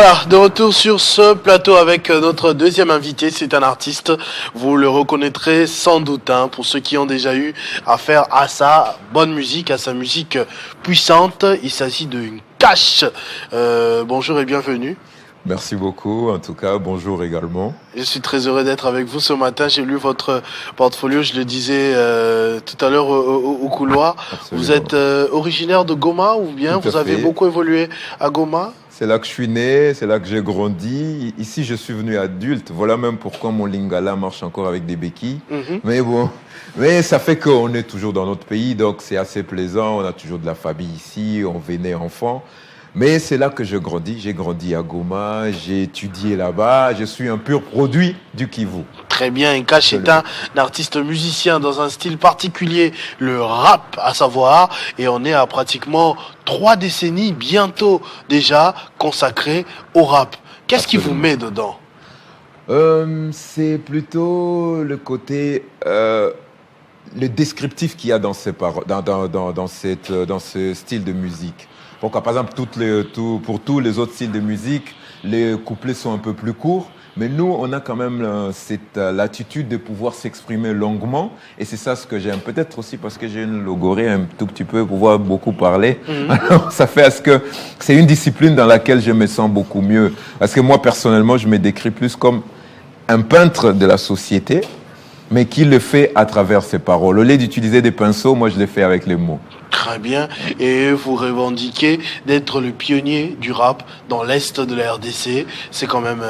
Voilà, de retour sur ce plateau avec notre deuxième invité. C'est un artiste, vous le reconnaîtrez sans doute, hein, pour ceux qui ont déjà eu affaire à sa bonne musique, à sa musique puissante. Il s'agit de Cash. Bonjour et bienvenue. Merci beaucoup, en tout cas, bonjour également. Je suis très heureux d'être avec vous ce matin. J'ai lu votre portfolio, je le disais tout à l'heure au couloir. Absolument. Vous êtes originaire de Goma ou bien vous avez beaucoup évolué à Goma? C'est là que je suis né, c'est là que j'ai grandi. Ici, je suis venu adulte. Voilà même pourquoi mon lingala marche encore avec des béquilles. Mais bon, ça fait qu'on est toujours dans notre pays, donc c'est assez plaisant. On a toujours de la famille ici, on venait enfant. Mais c'est là que je grandis. J'ai grandi à Goma, j'ai étudié là-bas. Je suis un pur produit du Kivu. Très bien. Cash est un artiste musicien dans un style particulier, le rap à savoir. Et on est à pratiquement 3 décennies bientôt déjà consacrées au rap. Qu'est-ce qui vous met dedans? C'est plutôt le côté... le descriptif qu'il y a dans ce style de musique. Donc, par exemple, pour tous les autres styles de musique, les couplets sont un peu plus courts. Mais nous, on a quand même cette latitude de pouvoir s'exprimer longuement. Et c'est ça ce que j'aime. Peut-être aussi parce que j'ai une logorée un tout petit peu, pouvoir beaucoup parler. Alors, ça fait à ce que c'est une discipline dans laquelle je me sens beaucoup mieux. Parce que moi, personnellement, je me décris plus comme un peintre de la société, mais qui le fait à travers ses paroles. Au lieu d'utiliser des pinceaux, moi, je le fais avec les mots. Très bien. Et vous revendiquez d'être le pionnier du rap dans l'Est de la RDC. C'est quand même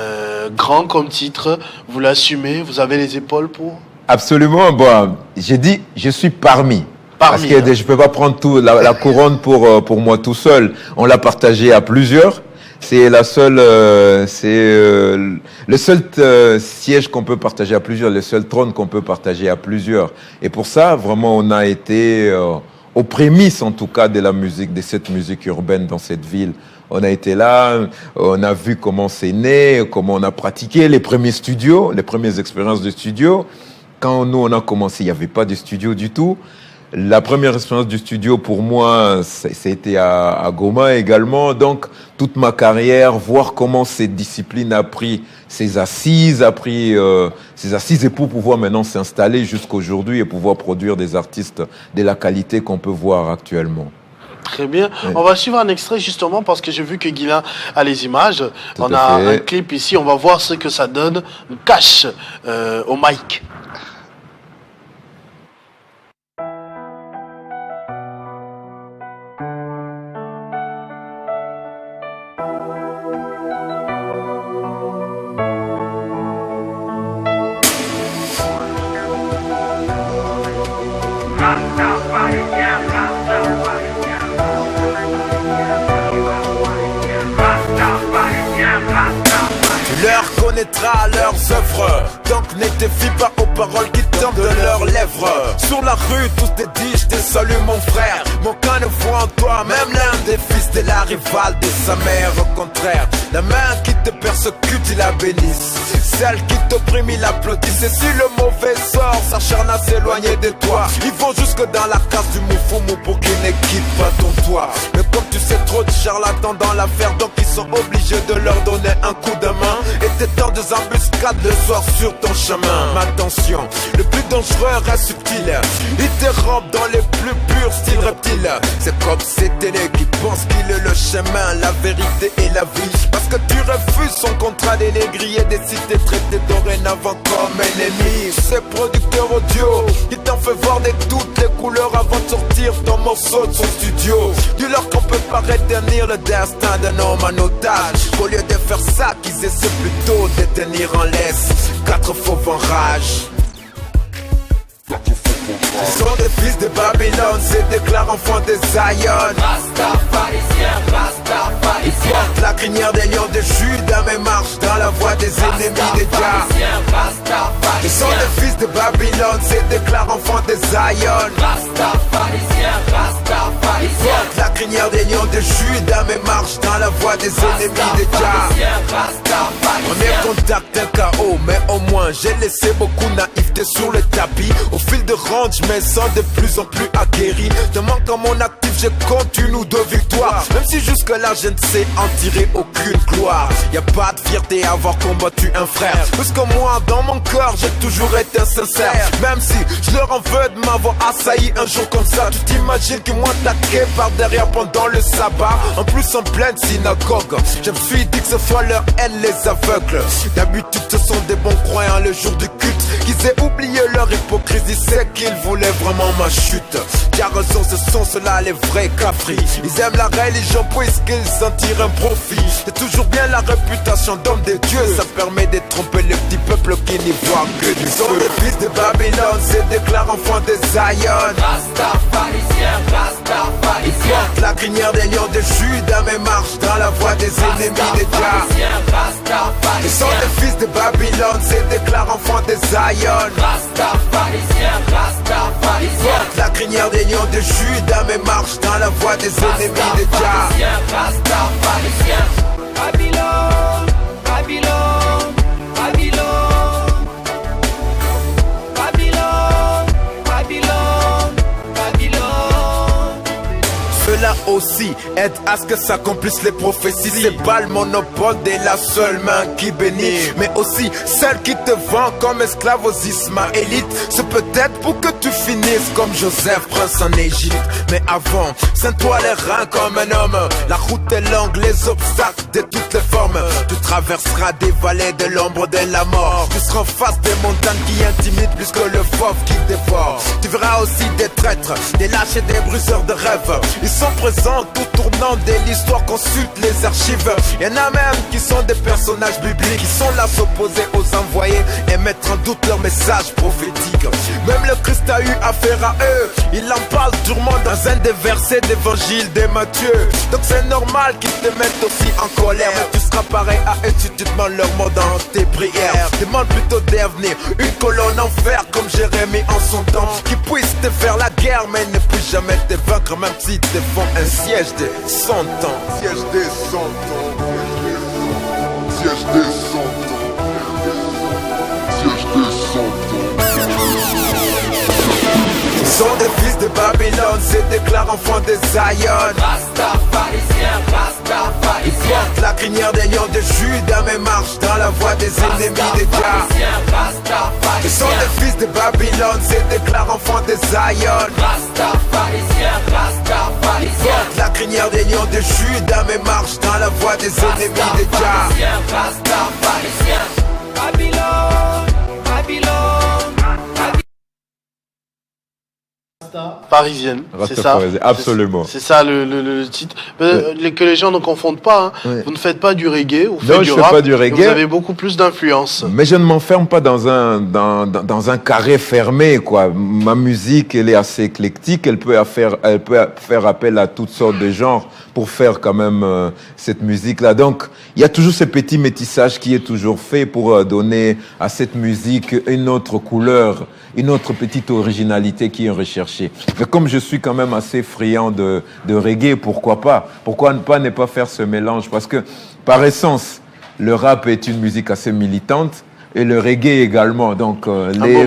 grand comme titre. Vous l'assumez? Vous avez les épaules pour? Absolument. Bon, j'ai dit, je suis parmi. Parce que je peux pas prendre la couronne pour moi tout seul. On l'a partagé à plusieurs. C'est le seul siège qu'on peut partager à plusieurs, le seul trône qu'on peut partager à plusieurs. Et pour ça, vraiment, on a été aux prémices, en tout cas, de la musique, de cette musique urbaine dans cette ville. On a été là, on a vu comment c'est né, comment on a pratiqué les premiers studios, les premières expériences de studio. Quand nous, on a commencé, il n'y avait pas de studio du tout. La première expérience du studio, pour moi, c'était à Goma également. Donc, toute ma carrière, voir comment cette discipline a pris ses assises, et pour pouvoir maintenant s'installer jusqu'aujourd'hui et pouvoir produire des artistes de la qualité qu'on peut voir actuellement. Très bien. Oui. On va suivre un extrait justement parce que j'ai vu que Guilain a les images. On a un clip ici. On va voir ce que ça donne. Cash au mic. Leurs œuvres, donc ne te fie pas aux paroles qui tombent de leurs lèvres. Sur la rue, tous te disent, je te salue mon frère. Mon cœur ne voit en toi, même l'un des fils de la rivale de sa mère. Au contraire, la main qui te persécute, il la bénisse. Celle qui t'opprime, il applaudisse. Et si le mauvais sort s'acharne à s'éloigner de toi, ils vont jusque dans la case du Moufoumou pour qu'il ne quitte pas ton toit. Mais comme tu sais trop de charlatans dans l'affaire, donc ils sont obligés de leur donner un coup de main et t'étendre des embuscades le soir sur ton chemin. Mais attention, le plus dangereux reste subtil. Il dérobe dans les plus purs styles reptiles. C'est comme ces télés qui pensent qu'il est le chemin, la vérité et la vie. Parce que tu refuses son contrat d'énégrier, décide de traiter dorénavant comme ennemi. Ces producteurs audio, il t'en fait voir de toutes les couleurs avant de sortir ton morceau de son studio. Dis-leur qu'on peut pas retenir le destin d'un homme en otage. Au lieu de faire ça, qu'ils essaient plutôt de tenir en laisse 4 fauves en rage. Ce sont des fils de Babylone, se déclarent enfants de Zion. Ils portent la crinière des lions de Judas, mais marchent dans la voie des ennemis des diables. Ce sont des fils de Babylone, se déclarent enfants de Zion. Porte la crinière des lions de Judas, mais marche dans la voie des ennemis de Jah. Premier contact, un KO, mais au moins j'ai laissé beaucoup naïveté sur le tapis. Au fil de ronde, je me sens de plus en plus aguerri. De manque en mon actif, je compte une ou deux victoires. Même si jusque là je ne sais en tirer aucune gloire. Y'a pas de fierté à avoir combattu un frère. Parce que moi, dans mon cœur, j'ai toujours été sincère. Même si je leur en veux de m'avoir assailli un jour comme ça. Tu t'imagines qu'ils m'ont attaqué par derrière pendant le sabbat. En plus en pleine synagogue. Je me suis dit que ce soit leur haine les aveugles. D'habitude ce sont des bons croyants le jour du culte. Qu'ils aient oublié leur hypocrisie, c'est qu'ils voulaient vraiment ma chute. Qui a raison, ce sont ceux-là les vrais cafris. Ils aiment la religion puisqu'ils en tirent un profit. C'est toujours bien la réputation d'homme de Dieu. Ça permet de tromper les petits peuples qui n'y voient que du feu. Ils sont les fils de Babylone, se déclarent enfants de Zion. Ils portent la crinière des lions de Judas, mais marchent dans la voie des ennemis de Jah. Ils sont les fils de Babylone, se déclarent enfants de Zion. Ils portent la crinière des lions de Judas, mais marchent dans la voie des ennemis de Jah. Babylone, Babylone, Babylone, Babylone, Babylone, Babylone. Cela aussi aide à ce que s'accomplissent les prophéties. C'est pas le monopole de la seule main qui bénit, mais aussi celle qui te vend comme esclave aux Ismaélites. C'est peut-être pour que tu finisses comme Joseph, prince en Égypte. Mais avant, scinde-toi les reins comme un homme. La route est longue, les obstacles de toutes les formes. Tu traverseras des vallées de l'ombre de la mort. Tu seras en face des montagnes qui intimident plus que le fauve qui dévore. Tu verras aussi des traîtres, des lâches et des briseurs de rêves. Ils sont présents tout tournant de l'histoire, consulte les archives. Y'en a même qui sont des personnages bibliques, qui sont là s'opposer aux envoyés et mettre en doute leur message prophétique. Même le Christ a eu affaire à eux, il en parle durement dans un des versets d'évangile de Matthieu. Donc c'est normal qu'ils te mettent aussi en colère, mais tu seras pareil à eux si tu demandes leur mot dans tes prières. Demande plutôt d'avenir, une colonne en fer comme Jérémie en son temps, qui puisse te faire la guerre mais ne puisse jamais te vaincre, même si te font un siège de 100 ans. Siège des 100 ans. Siège des 100 ans. Siège des 100 ans. Ils sont des fils de Babylone, se déclarent enfants de Zion. Ils portent la crinière des lions de Judas, mais marchent dans la voie des ennemis de Jah. Ils sont des fils de Babylone, se déclarent enfants de Zion. Ils portent la crinière des lions de Judas, mais marchent dans la voie des ennemis de Jah. Babylone, Babylone. Parisienne, c'est ça. Rastafari, absolument. C'est ça le titre. Que les gens ne confondent pas. Hein. Ouais. Vous ne faites pas du reggae, vous Non, faites je du fais rap. pas du reggae. Vous avez beaucoup plus d'influence. Mais je ne m'enferme pas dans un carré fermé, quoi. Ma musique, elle est assez éclectique. Elle peut faire appel à toutes sortes de genres pour faire quand même cette musique-là. Donc, il y a toujours ce petit métissage qui est toujours fait pour donner à cette musique une autre couleur, une autre petite originalité qui est recherchée. Mais comme je suis quand même assez friand de reggae, pourquoi pas? Pourquoi ne pas faire ce mélange? Parce que, par essence, le rap est une musique assez militante et le reggae également. Donc, le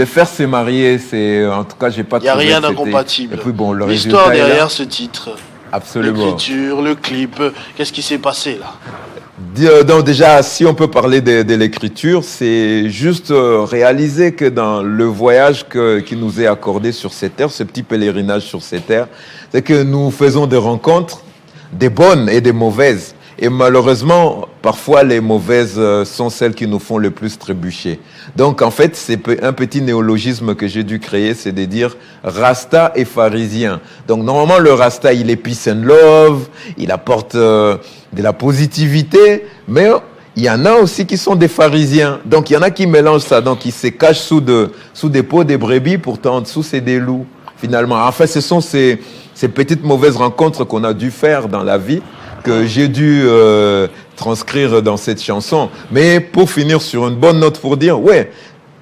faire se marier, c'est, en tout cas, j'ai pas trouvé. Il n'y a rien que c'était- d'incompatible. Et puis bon, le L'histoire résultat est là. derrière ce titre. Absolument. L'écriture, le clip, qu'est-ce qui s'est passé là? Donc déjà, si on peut parler de l'écriture, c'est juste réaliser que dans le voyage qui nous est accordé sur cette terre, ce petit pèlerinage sur cette terre, c'est que nous faisons des rencontres, des bonnes et des mauvaises. Et malheureusement, parfois, les mauvaises sont celles qui nous font le plus trébucher. Donc, en fait, c'est un petit néologisme que j'ai dû créer, c'est de dire Rasta et pharisien. Donc, normalement, le Rasta, il est peace and love, il apporte de la positivité, mais il y en a aussi qui sont des pharisiens. Donc, il y en a qui mélangent ça. Donc, ils se cachent sous des peaux des brebis, pourtant, en dessous, c'est des loups, finalement. En fait, ce sont ces petites mauvaises rencontres qu'on a dû faire dans la vie, que j'ai dû transcrire dans cette chanson. Mais pour finir sur une bonne note, pour dire, ouais,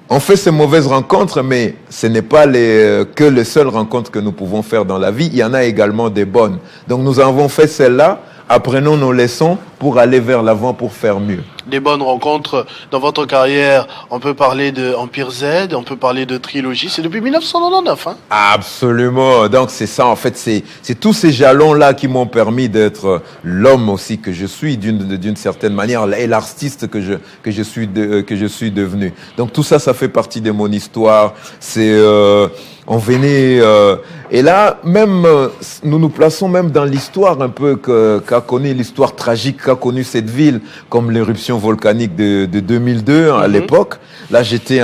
On fait ces mauvaises rencontres, mais ce n'est pas que les seules rencontres que nous pouvons faire dans la vie. Il y en a également des bonnes. Donc nous avons fait celles-là, apprenons nos leçons pour aller vers l'avant, pour faire mieux. Des bonnes rencontres dans votre carrière, on peut parler de Empire Z, on peut parler de Trilogie, c'est depuis 1999, hein? Absolument. Donc c'est ça, en fait, c'est tous ces jalons-là qui m'ont permis d'être l'homme aussi que je suis d'une certaine manière, et l'artiste que je suis devenu. Donc tout ça, ça fait partie de mon histoire. On venait et là même nous nous plaçons même dans l'histoire un peu qu'a connu l'histoire tragique qu'a connue cette ville, comme l'éruption volcanique de 2002 à l'époque. Là j'étais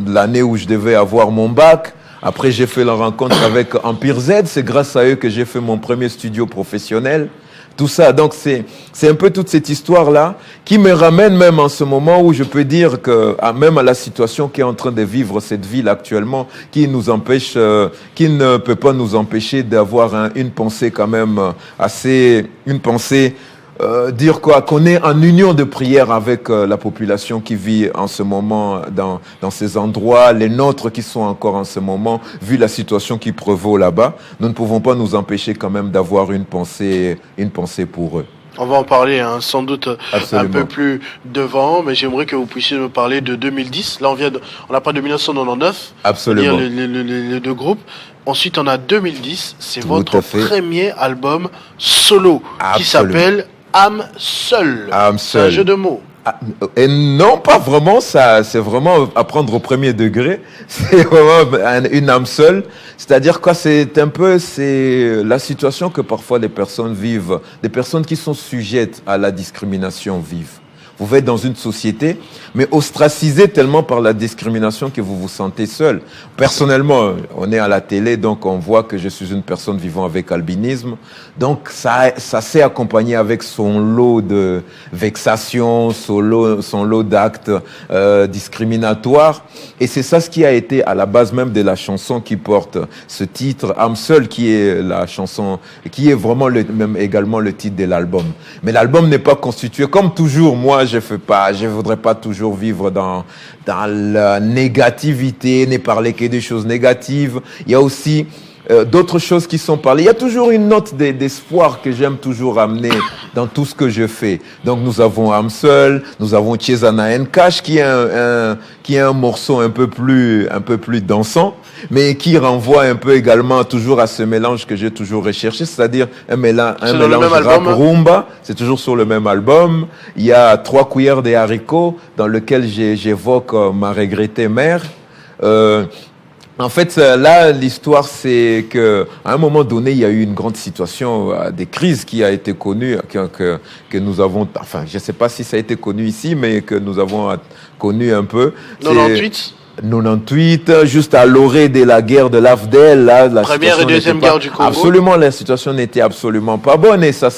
l'année où je devais avoir mon bac. Après j'ai fait la rencontre avec Empire Z, c'est grâce à eux que j'ai fait mon premier studio professionnel. Tout ça, donc c'est un peu toute cette histoire-là qui me ramène même en ce moment où je peux dire que même à la situation qu'est en train de vivre cette ville actuellement, qui ne peut pas nous empêcher d'avoir une pensée quand même dire quoi, qu'on est en union de prière avec la population qui vit en ce moment dans ces endroits, les nôtres qui sont encore en ce moment, vu la situation qui prévaut là-bas, nous ne pouvons pas nous empêcher quand même d'avoir une pensée pour eux. On va en parler sans doute Absolument. un peu plus devant, mais j'aimerais que vous puissiez me parler de 2010. Là, on a pas de 1999. Absolument. Les deux groupes. Ensuite, on a 2010. C'est Tout votre à fait. premier album solo qui Absolument. s'appelle Âme Seule. Âme C'est un Seule. jeu de mots. Et non, pas vraiment, ça, c'est vraiment à prendre au premier degré. C'est vraiment une âme seule. C'est-à-dire quoi, c'est la situation que parfois les personnes vivent, des personnes qui sont sujettes à la discrimination vivent. Vous êtes dans une société, mais ostracisé tellement par la discrimination que vous vous sentez seul. Personnellement, on est à la télé, donc on voit que je suis une personne vivant avec albinisme. Donc ça s'est accompagné avec son lot de vexations, son lot d'actes discriminatoires. Et c'est ça ce qui a été à la base même de la chanson qui porte ce titre, Âme Seule, qui est la chanson, qui est vraiment même également le titre de l'album. Mais l'album n'est pas constitué, comme toujours, moi, je voudrais pas toujours vivre dans la négativité, ne parler que des choses négatives. Il y a aussi d'autres choses qui sont parlées. Il y a toujours une note d'espoir que j'aime toujours amener dans tout ce que je fais. Donc nous avons Âme Seule, nous avons Chesana Nkash qui est un morceau un peu plus dansant, mais qui renvoie un peu également toujours à ce mélange que j'ai toujours recherché, c'est-à-dire un mélange rap rumba. C'est toujours sur le même album. Il y a 3 cuillères de haricots dans lequel j'évoque ma regrettée mère. En fait, là, l'histoire, c'est que à un moment donné, il y a eu une grande situation, des crises qui a été connue, que nous avons, enfin, je ne sais pas si ça a été connu ici, mais que nous avons connu un peu. 98, juste à l'orée de la guerre de l'Afdel, là, la Première et deuxième guerre du Congo. Absolument, la situation n'était absolument pas bonne et ça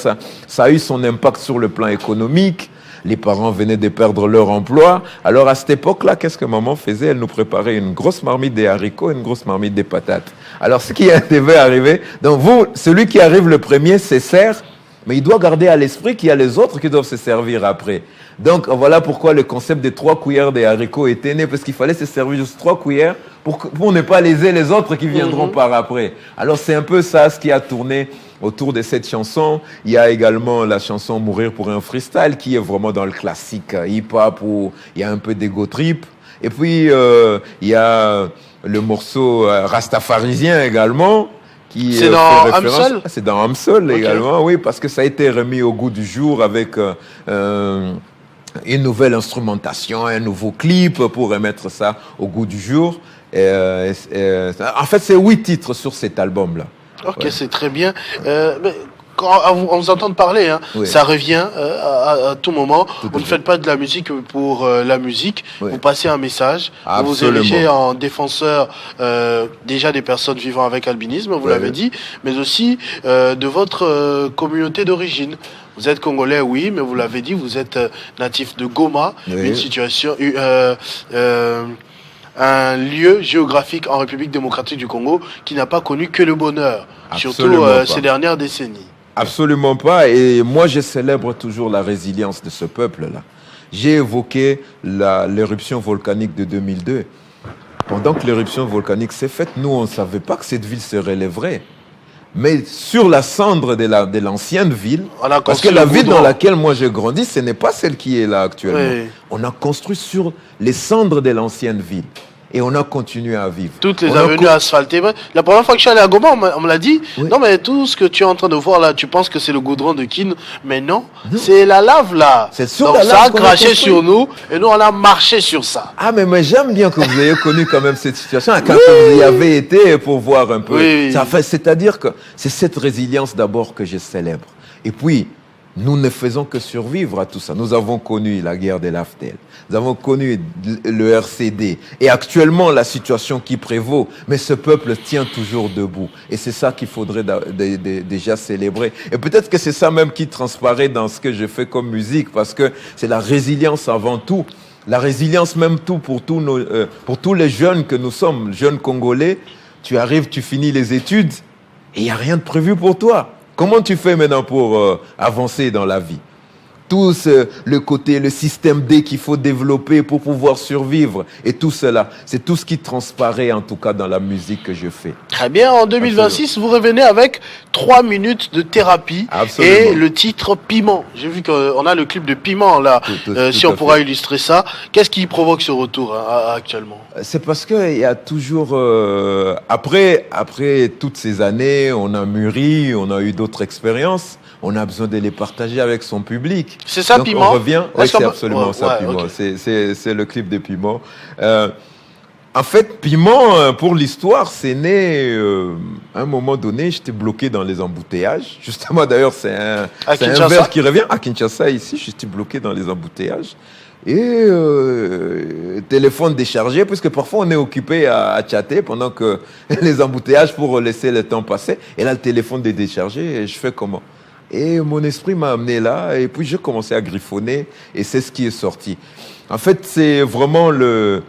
a eu son impact sur le plan économique. Les parents venaient de perdre leur emploi. Alors, à cette époque-là, qu'est-ce que maman faisait? Elle nous préparait une grosse marmite de haricots et une grosse marmite de patates. Alors, ce qui devait arriver, donc celui qui arrive le premier se sert, mais il doit garder à l'esprit qu'il y a les autres qui doivent se servir après. Donc, voilà pourquoi le concept des 3 cuillères de haricots était né, parce qu'il fallait se servir juste 3 cuillères pour ne pas léser les autres qui viendront par après. Alors, c'est un peu ça ce qui a tourné autour de cette chanson. Il y a également la chanson Mourir pour un freestyle qui est vraiment dans le classique hip-hop où il y a un peu d'ego trip. Et puis, il y a le morceau Rastafarisien également. C'est dans Âme Seule ? C'est dans Âme Seule également, oui, parce que ça a été remis au goût du jour avec une nouvelle instrumentation, un nouveau clip pour remettre ça au goût du jour. En fait, c'est 8 titres sur cet album-là. Ok, c'est très bien. Mais quand on vous entend parler, ça revient à tout moment. Vous ne faites pas de la musique pour la musique. Vous passez un message. Absolument. Vous vous érigez en défenseur déjà des personnes vivant avec albinisme, vous l'avez dit, mais aussi de votre communauté d'origine. Vous êtes congolais, oui, mais vous l'avez dit, vous êtes natif de Goma, une situation... un lieu géographique en République démocratique du Congo qui n'a pas connu que le bonheur, surtout ces dernières décennies. Absolument pas. Et moi, je célèbre toujours la résilience de ce peuple-là. J'ai évoqué l'éruption volcanique de 2002. Pendant que l'éruption volcanique s'est faite, nous, on ne savait pas que cette ville se relèverait. Mais sur la cendre de l'ancienne ville, parce que la ville dans laquelle moi j'ai grandi, ce n'est pas celle qui est là actuellement. Oui. On a construit sur les cendres de l'ancienne ville. Et on a continué à vivre. Toutes les avenues asphaltées. La première fois que je suis allé à Goma, on me l'a dit. Oui. Non, mais tout ce que tu es en train de voir là, tu penses que c'est le goudron de Kin. Mais non, c'est la lave là. C'est sur donc la lave ça a craché sur nous et nous on a marché sur ça. Ah, mais j'aime bien que vous ayez connu quand même cette situation. Quand vous y avez été pour voir un peu. Oui. C'est-à-dire que c'est cette résilience d'abord que je célèbre. Et puis, nous ne faisons que survivre à tout ça. Nous avons connu la guerre de l'Aftel. Nous avons connu le RCD. Et actuellement, la situation qui prévaut. Mais ce peuple tient toujours debout. Et c'est ça qu'il faudrait déjà célébrer. Et peut-être que c'est ça même qui transparaît dans ce que je fais comme musique. Parce que c'est la résilience avant tout. La résilience même tout pour tous les jeunes que nous sommes. Jeunes Congolais, tu arrives, tu finis les études et il n'y a rien de prévu pour toi. Comment tu fais maintenant pour avancer dans la vie? Tout le système D qu'il faut développer pour pouvoir survivre et tout cela, c'est tout ce qui transparaît en tout cas dans la musique que je fais. Très bien, en 2026, absolument. Vous revenez avec 3 minutes de thérapie. Absolument. Et le titre Piment. J'ai vu qu'on a le clip de Piment là, si on pourra illustrer ça. Qu'est-ce qui provoque ce retour actuellement? C'est parce qu'il y a toujours, après toutes ces années, on a mûri, on a eu d'autres expériences. On a besoin de les partager avec son public. C'est ça, donc, Piment? On revient. Oui, c'est absolument ça, Piment. Okay. C'est le clip de Piment. En fait, Piment, pour l'histoire, c'est né à un moment donné. J'étais bloqué dans les embouteillages. Justement, d'ailleurs, c'est un vers qui revient. À Kinshasa, ici, j'étais bloqué dans les embouteillages. Et téléphone déchargé, puisque parfois on est occupé à chatter pendant que les embouteillages pour laisser le temps passer. Et là, le téléphone est déchargé et je fais comment? Et mon esprit m'a amené là, et puis j'ai commencé à griffonner, et c'est ce qui est sorti. En fait, c'est vraiment le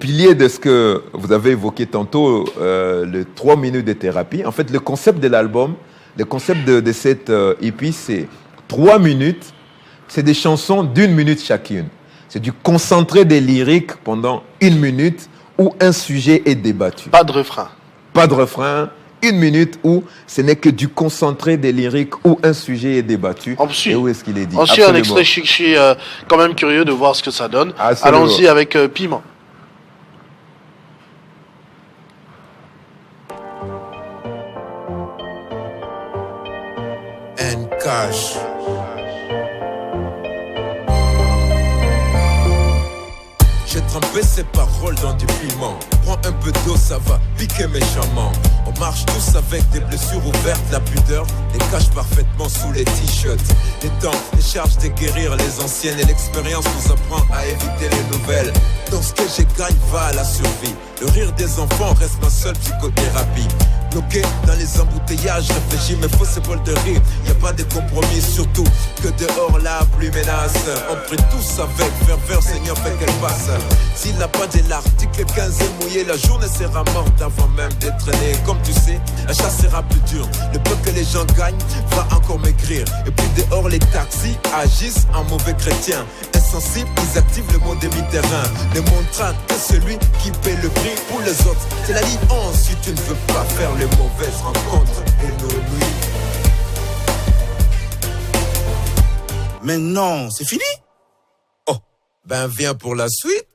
pilier de ce que vous avez évoqué tantôt, le 3 minutes de thérapie. En fait, le concept de l'album, le concept de cette EP, c'est 3 minutes, c'est des chansons d'1 minute chacune. C'est du concentré des lyriques pendant 1 minute, où un sujet est débattu. Pas de refrain. Pas de refrain. 1 minute où ce n'est que du concentré des lyriques où un sujet est débattu. Et où est-ce qu'il est dit? Ensuite, un extrait, je suis quand même curieux de voir ce que ça donne. Absolument. Allons-y avec Piment. N-Cash. J'ai trempé ces paroles dans du piment. Prends un peu d'eau, ça va piquer méchamment. On marche tous avec des blessures ouvertes. La pudeur les cache parfaitement sous les t-shirts. Les temps, les charges de guérir les anciennes. Et l'expérience nous apprend à éviter les nouvelles. Dans ce que j'ai gagne va à la survie. Le rire des enfants reste ma seule psychothérapie. Bloqué dans les embouteillages, réfléchis mais faut ce bol de rire. Y a pas de compromis, surtout que dehors la pluie menace. On prie tous avec ferveur, Seigneur fait qu'elle passe. S'il n'a pas de l'article 15 est mouillé, la journée sera morte avant même d'être née. Comme tu sais, la chasse sera plus dure. Le peu que les gens gagnent va encore maigrir. Et puis dehors les taxis agissent en mauvais chrétiens. Insensibles, ils activent le monde des mi-terrains. Ne montrant que celui qui paie le prix pour les autres. C'est la ligne 11 si tu ne veux pas faire les mauvaises rencontres et nos nuits. Mais non, c'est fini? Oh, ben viens pour la suite.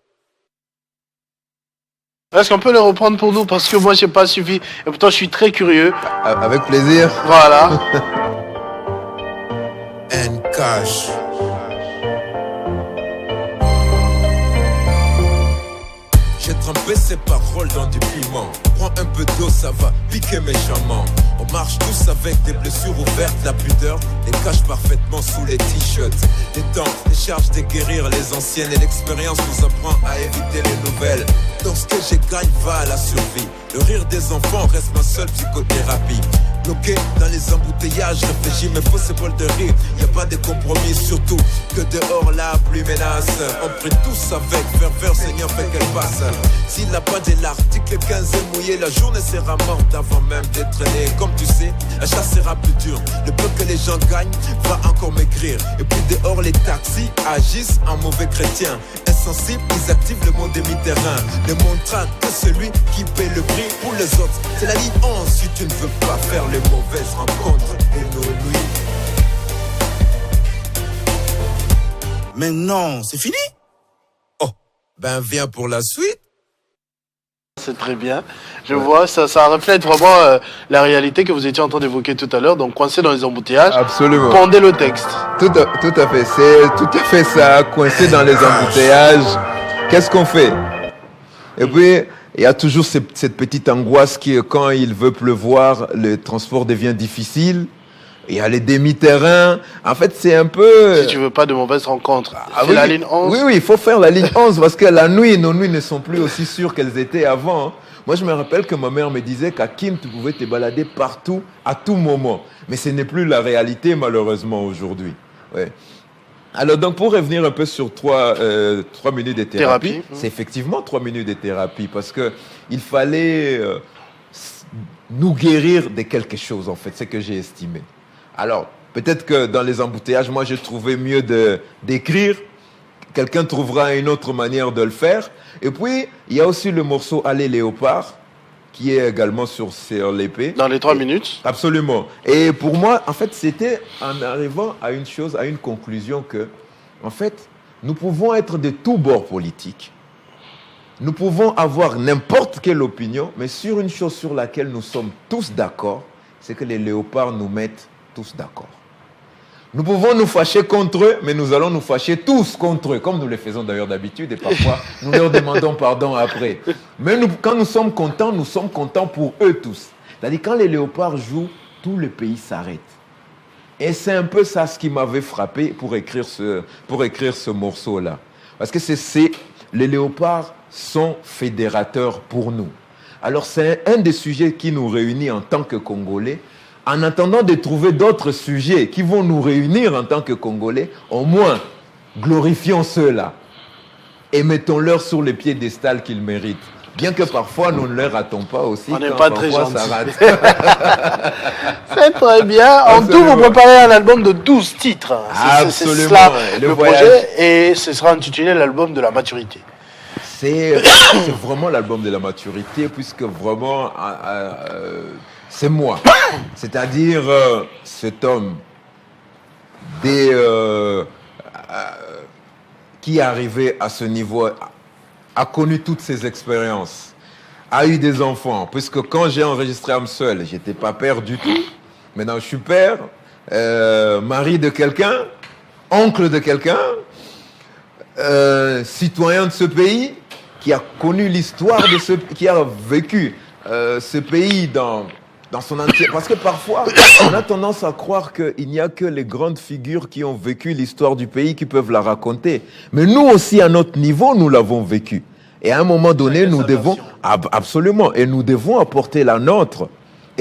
Est-ce qu'on peut le reprendre pour nous? Parce que moi, j'ai pas suffi. Et pourtant, je suis très curieux. Avec plaisir. Voilà. N-Cash. J'ai trempé ces paroles dans du piment. Prends un peu d'eau, ça va piquer méchamment. On marche tous avec des blessures ouvertes. La pudeur les cache parfaitement sous les t-shirts. Les temps, les charges de guérir les anciennes. Et l'expérience nous apprend à éviter les nouvelles. Dans ce que j'ai gagne va à la survie. Le rire des enfants reste ma seule psychothérapie. Bloqué dans les embouteillages, réfléchis mais faut se bol de rire. Y a pas de compromis, surtout que dehors la pluie menace. On prie tous avec ferveur, Seigneur fait qu'elle passe. S'il n'a pas de l'article 15 est mouillé, la journée sera morte avant même d'être né. Comme tu sais, la chasse sera plus dure. Le peu que les gens gagnent va encore maigrir. Et puis dehors les taxis agissent en mauvais chrétiens. Insensibles, ils activent le mot demi-terrain. Ne montrant que celui qui paie le prix pour les autres. C'est la ligne 11 si tu ne veux pas faire les mauvaises rencontres de nos nuits. Mais non, c'est fini? Oh, ben viens pour la suite. C'est très bien. Je vois, ça reflète vraiment la réalité que vous étiez en train d'évoquer tout à l'heure. Donc, coincé dans les embouteillages, Absolument. pondez le texte. Tout à fait. C'est tout à fait ça. Coincé dans les embouteillages, qu'est-ce qu'on fait? Et puis, il y a toujours cette petite angoisse qui, quand il veut pleuvoir, le transport devient difficile. Il y a les demi-terrains. En fait, c'est un peu... Si tu veux pas de mauvaises rencontres, Ah c'est oui, la ligne 11. Oui, il faut faire la ligne 11 parce que la nuit, nos nuits ne sont plus aussi sûres qu'elles étaient avant. Moi, je me rappelle que ma mère me disait qu'à Kim, tu pouvais te balader partout, à tout moment. Mais ce n'est plus la réalité, malheureusement, aujourd'hui. Ouais. Alors, donc, pour revenir un peu sur 3 minutes de thérapie, c'est effectivement 3 minutes de thérapie parce qu'il fallait nous guérir de quelque chose, en fait, c'est ce que j'ai estimé. Alors, peut-être que dans les embouteillages, moi, j'ai trouvé mieux d'écrire. Quelqu'un trouvera une autre manière de le faire. Et puis, il y a aussi le morceau Aller Léopard, qui est également sur l'épée. Dans les 3 minutes. Absolument. Et pour moi, en fait, c'était en arrivant à une chose, à une conclusion que, en fait, nous pouvons être de tous bords politiques. Nous pouvons avoir n'importe quelle opinion, mais sur une chose sur laquelle nous sommes tous d'accord, c'est que les léopards nous mettent tous d'accord. Nous pouvons nous fâcher contre eux, mais nous allons nous fâcher tous contre eux, comme nous le faisons d'ailleurs d'habitude, et parfois nous leur demandons pardon après. Mais quand nous sommes contents pour eux tous. C'est-à-dire quand les léopards jouent, tout le pays s'arrête. Et c'est un peu ça ce qui m'avait frappé pour écrire ce morceau-là. Parce que les léopards sont fédérateurs pour nous. Alors c'est un des sujets qui nous réunit en tant que Congolais. En attendant de trouver d'autres sujets qui vont nous réunir en tant que Congolais, au moins, glorifions ceux-là et mettons-leur sur les piédestals qu'ils méritent. Bien que parfois, nous ne les ratons pas aussi. On n'est pas très gentils. C'est très bien. En tout, vous préparez un album de 12 titres. C'est cela le projet. Et ce sera intitulé l'album de la maturité. C'est vraiment l'album de la maturité, puisque vraiment... c'est moi, c'est-à-dire cet homme qui est arrivé à ce niveau, a connu toutes ces expériences, a eu des enfants, puisque quand j'ai enregistré Âme Seule, je n'étais pas père du tout. Maintenant, je suis père, mari de quelqu'un, oncle de quelqu'un, citoyen de ce pays, qui a connu l'histoire qui a vécu ce pays dans son entier. Parce que parfois, on a tendance à croire qu'il n'y a que les grandes figures qui ont vécu l'histoire du pays qui peuvent la raconter. Mais nous aussi, à notre niveau, nous l'avons vécu. Et à un moment donné, nous devons... Absolument. Et nous devons apporter la nôtre.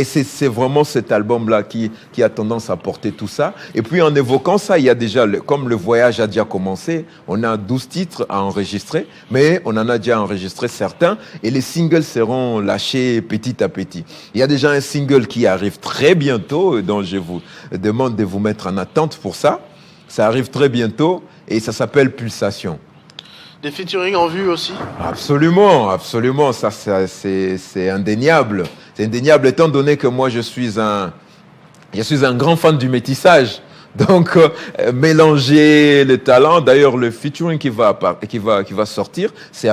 Et c'est vraiment cet album-là qui a tendance à porter tout ça. Et puis en évoquant ça, il y a déjà, comme le voyage a déjà commencé, on a 12 titres à enregistrer, mais on en a déjà enregistré certains, et les singles seront lâchés petit à petit. Il y a déjà un single qui arrive très bientôt, dont je vous demande de vous mettre en attente pour ça. Ça arrive très bientôt, et ça s'appelle Pulsation. Des featuring en vue aussi? Absolument, absolument, ça c'est indéniable. C'est indéniable étant donné que moi je suis un grand fan du métissage. Donc mélanger les talents, d'ailleurs le featuring qui va sortir, c'est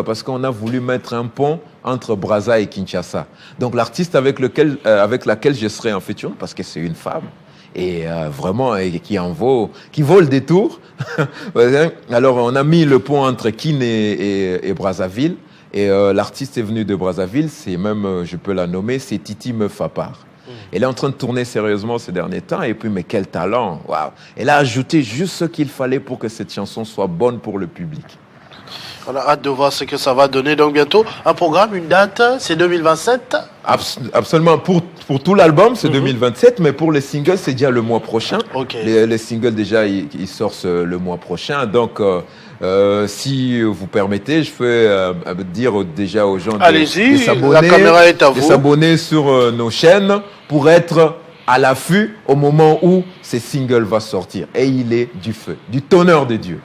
parce qu'on a voulu mettre un pont entre Brazza et Kinshasa. Donc l'artiste avec laquelle je serai en featuring, parce que c'est une femme, et vraiment qui vaut le détour. Alors on a mis le pont entre Kin et Brazzaville, et l'artiste est venu de Brazzaville, c'est même, je peux la nommer, c'est Titi Meuf à part. Elle est en train de tourner sérieusement ces derniers temps, et puis mais quel talent, waouh. Elle a ajouté juste ce qu'il fallait pour que cette chanson soit bonne pour le public. On a hâte de voir ce que ça va donner. Donc bientôt, un programme, une date, c'est 2027. Absolument. Pour tout l'album, c'est 2027, mais pour les singles, c'est déjà le mois prochain. Ok. Les singles, déjà, ils sortent le mois prochain. Donc, si vous permettez, je peux dire déjà aux gens Allez-y, de s'abonner, la caméra est à de vous. s'abonner sur nos chaînes pour être à l'affût au moment où ces singles vont sortir. Et il est du feu, du tonnerre de Dieu.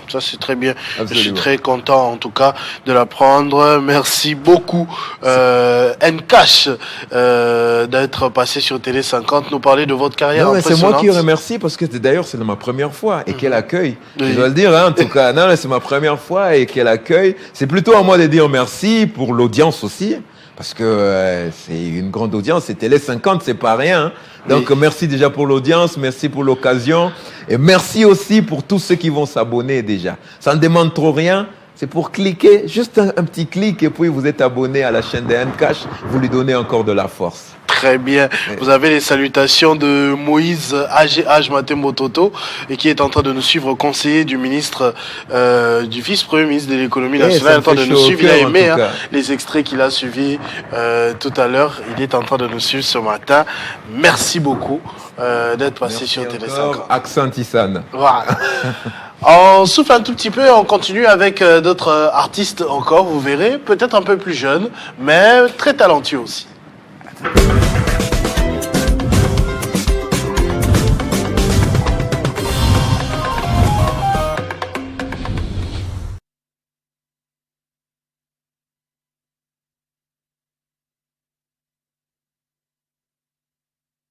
Ça, c'est très bien. Absolument. Je suis très content, en tout cas, de l'apprendre. Merci beaucoup, Ncash, d'être passé sur Télé 50, nous parler de votre carrière Non, mais c'est impressionnante. moi qui remercie parce que d'ailleurs, c'est ma première fois. Et quel accueil. Oui. Je dois le dire, hein, en tout cas. Non, c'est ma première fois et quel accueil. C'est plutôt à moi de dire merci pour l'audience aussi. Parce que c'est une grande audience. Et Télé 50, c'est pas rien. Hein. Donc, merci déjà pour l'audience. Merci pour l'occasion. Et merci aussi pour tous ceux qui vont s'abonner déjà. Ça ne demande trop rien. C'est pour cliquer, juste un petit clic et puis vous êtes abonné à la chaîne de Ncash. Vous lui donnez encore de la force. Très bien. Vous avez les salutations de Moïse AGH Matembo-Toto et qui est en train de nous suivre, conseiller du ministre, du vice-premier ministre de l'économie nationale, ça en me train de fait nous chaud au suivre. Il a cœur, en aimé tout cas. les extraits qu'il a suivis tout à l'heure. Il est en train de nous suivre ce matin. Merci beaucoup d'être passé Merci sur Télé encore. 50. Accent Tisane. Voilà. On souffle un tout petit peu, on continue avec d'autres artistes encore, vous verrez, peut-être un peu plus jeunes, mais très talentueux aussi.